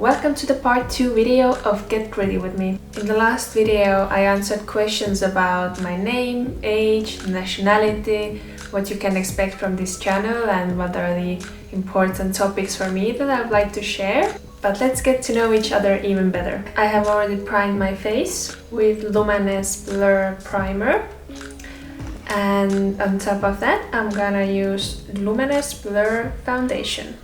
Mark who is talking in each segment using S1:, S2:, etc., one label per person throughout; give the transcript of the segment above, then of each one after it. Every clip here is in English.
S1: Welcome to the part 2 video of Get Ready With Me. In the last video I answered questions about my name, age, nationality, what you can expect from this channel and what are the important topics for me that I would like to share. But let's get to know each other even better. I have already primed my face with LUMENE's Blur Primer. And on top of that I'm gonna use LUMENE's Blur Foundation.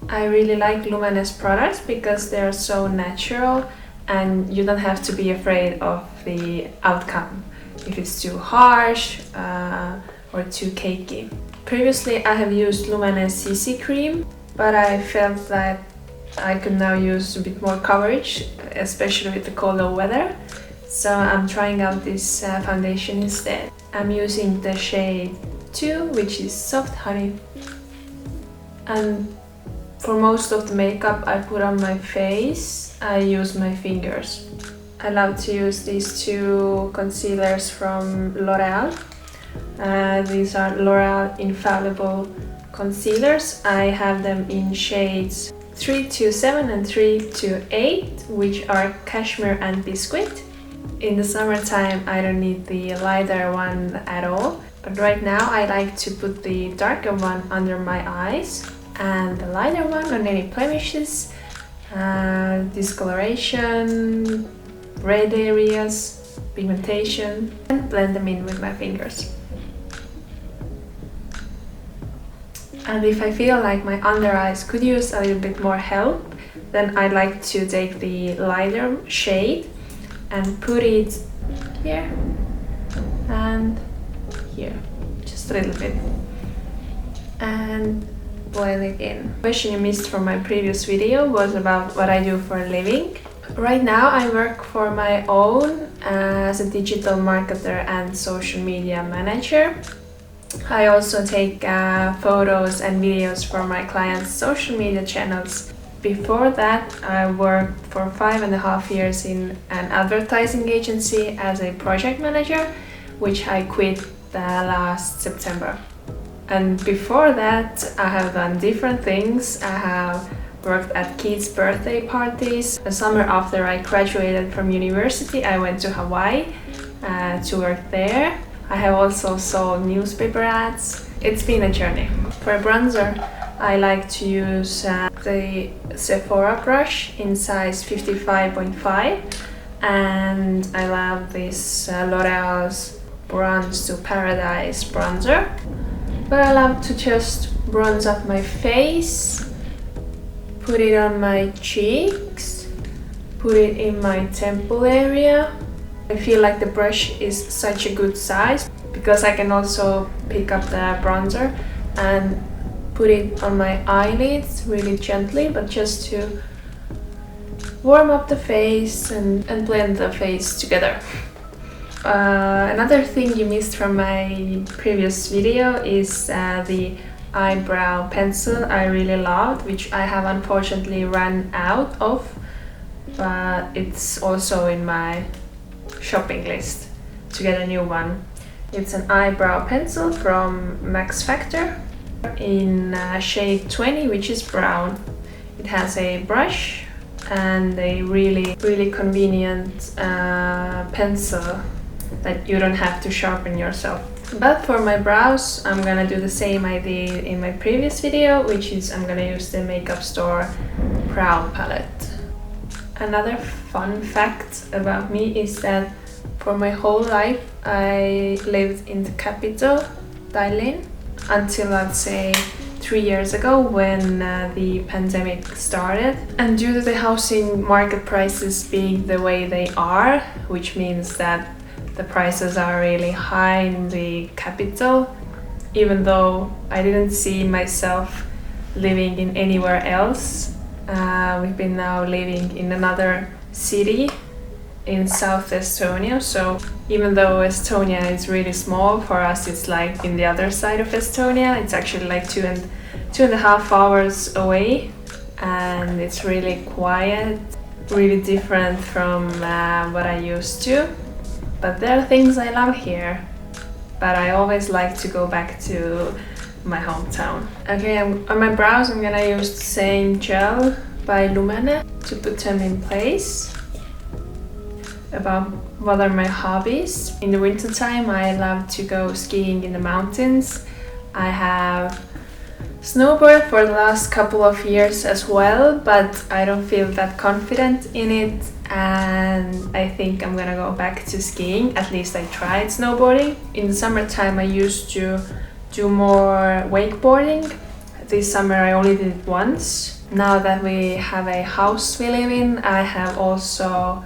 S1: I really like LUMENE's products because they are so natural and you don't have to be afraid of the outcome if it's too harsh or too cakey. Previously I have used LUMENE's CC cream, but I felt that I could now use a bit more coverage, especially with the colder weather. So I'm trying out this foundation instead. I'm using the shade 2, which is Soft Honey. And for most of the makeup I put on my face, I use my fingers. I love to use these two concealers from L'Oreal. These are L'Oreal Infallible concealers. I have them in shades 327 and 328, which are Cashmere and Biscuit. In the summertime I don't need the lighter one at all, but right now I like to put the darker one under my eyes and the lighter one on any blemishes, discoloration, red areas, pigmentation, and blend them in with my fingers. And if I feel like my under eyes could use a little bit more help, then I like to take the lighter shade and put it here and here, just a little bit, and blend it in. The question you missed from my previous video was about what I do for a living. Right now I work for my own as a digital marketer and social media manager. I also take photos and videos for my clients' social media channels. Before that, I worked for 5.5 years in an advertising agency as a project manager, which I quit last September. And before that, I have done different things. I have worked at kids' birthday parties. The summer after I graduated from university, I went to Hawaii to work there. I have also sold newspaper ads. It's been a journey. For a bronzer, I like to use the SEPHORA brush in size 55.5, and I love this L'Oreal's Bronze to Paradise bronzer. But I love to just bronze up my face, put it on my cheeks, put it in my temple area. I feel like the brush is such a good size because I can also pick up the bronzer and put it on my eyelids really gently, but just to warm up the face and blend the face together. Another thing you missed from my previous video is the eyebrow pencil I really loved, which I have unfortunately run out of, but it's also in my shopping list to get a new one. It's an eyebrow pencil from Max Factor in shade 20, which is brown. It has a brush and a really convenient pencil that you don't have to sharpen yourself. But for my brows, I'm gonna do the same I did in my previous video, which is I'm gonna use the Makeup Store Brow Palette. Another fun fact about me is that for my whole life I lived in the capital, Tallinn, until I'd say 3 years ago when the pandemic started. And due to the housing market prices being the way they are, which means that the prices are really high in the capital, even though I didn't see myself living in anywhere else. We've been now living in another city in South Estonia, so even though Estonia is really small, for us it's like in the other side of Estonia. It's actually like two and a half hours away, and it's really quiet, really different from what I used to. But there are things I love here, but I always like to go back to my hometown. Okay, on my brows I'm gonna use the same gel by LUMENE. to put them in place. About what are my hobbies. In the winter time I love to go skiing in the mountains. I have snowboard for the last couple of years as well, but I don't feel that confident in it, and I think I'm gonna go back to skiing. At least I tried snowboarding. In the summertime I used to do more wakeboarding. This summer I only did it once. Now that we have a house we live in, I have also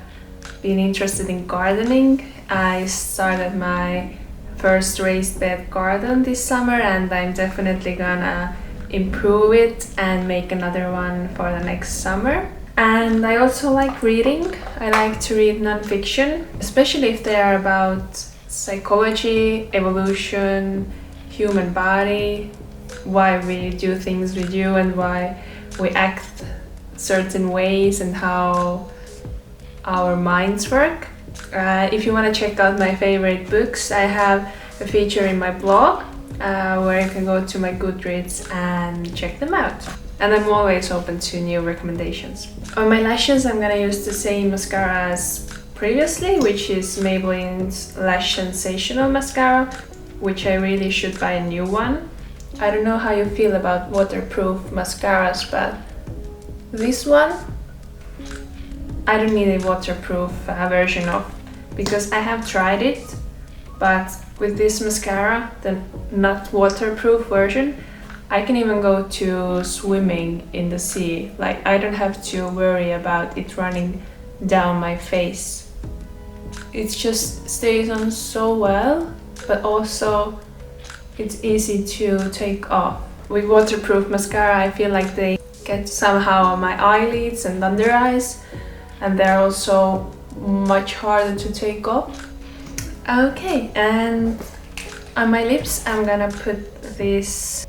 S1: been interested in gardening. I started my first raised bed garden this summer, and I'm definitely gonna improve it and make another one for the next summer. And I also like reading. I like to read non-fiction, especially if they are about psychology, evolution, human body, why we do things we do and why we act certain ways and how our minds work. If you want to check out my favorite books, I have a feature in my blog where you can go to my Goodreads and check them out. And I'm always open to new recommendations. On my lashes I'm gonna use the same mascara as previously, which is Maybelline's Lash Sensational mascara, which I really should buy a new one. I don't know how you feel about waterproof mascaras, but this one I don't need a waterproof version of, because I have tried it, but with this mascara, the not waterproof version, I can even go to swimming in the sea. Like, I don't have to worry about it running down my face. It just stays on so well, but also it's easy to take off. With waterproof mascara, I feel like they get somehow on my eyelids and under eyes, and they're also much harder to take off. Okay, and on my lips I'm gonna put this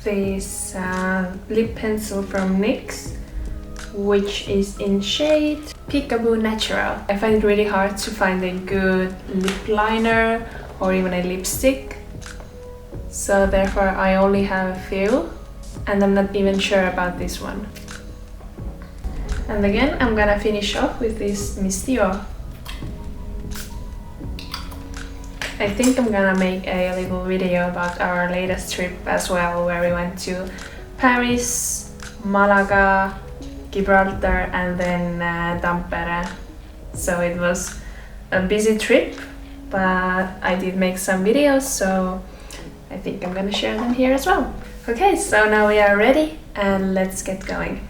S1: lip pencil from NYX, which is in shade Peekaboo Natural. I find it really hard to find a good lip liner or even a lipstick, so therefore I only have a few, and I'm not even sure about this one. And again, I'm gonna finish off with this Miss Dior. I think I'm gonna make a little video about our latest trip as well, where we went to Paris, Malaga, Gibraltar and then Tampere. So it was a busy trip, but I did make some videos, so I think I'm gonna share them here as well. Okay, so now we are ready and let's get going.